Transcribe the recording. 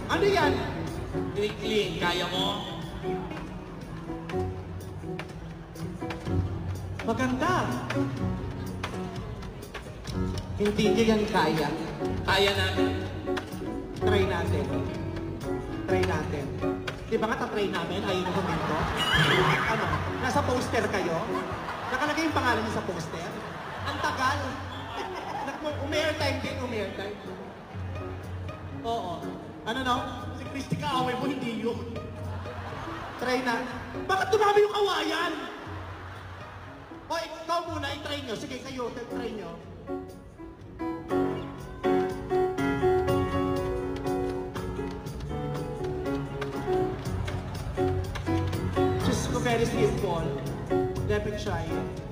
Ano yan? Clean, kaya mo? Maganda. Hindi niya yan kaya. Kaya namin. Try natin. Try natin. Di ba nga tatry namin? Ayaw na huminto? Ano? Nasa poster kayo? Nakalagay yung pangalan niyo sa poster? Ang tagal. Umairtime din, umairtime. Oo. Ano no? Si Christy kaaway mo, hindi yun. Try na. Bakit dumami yung kawayan? O, ikaw muna, i-try nyo. Sige, kayo, try nyo. Just go very simple. Never try it.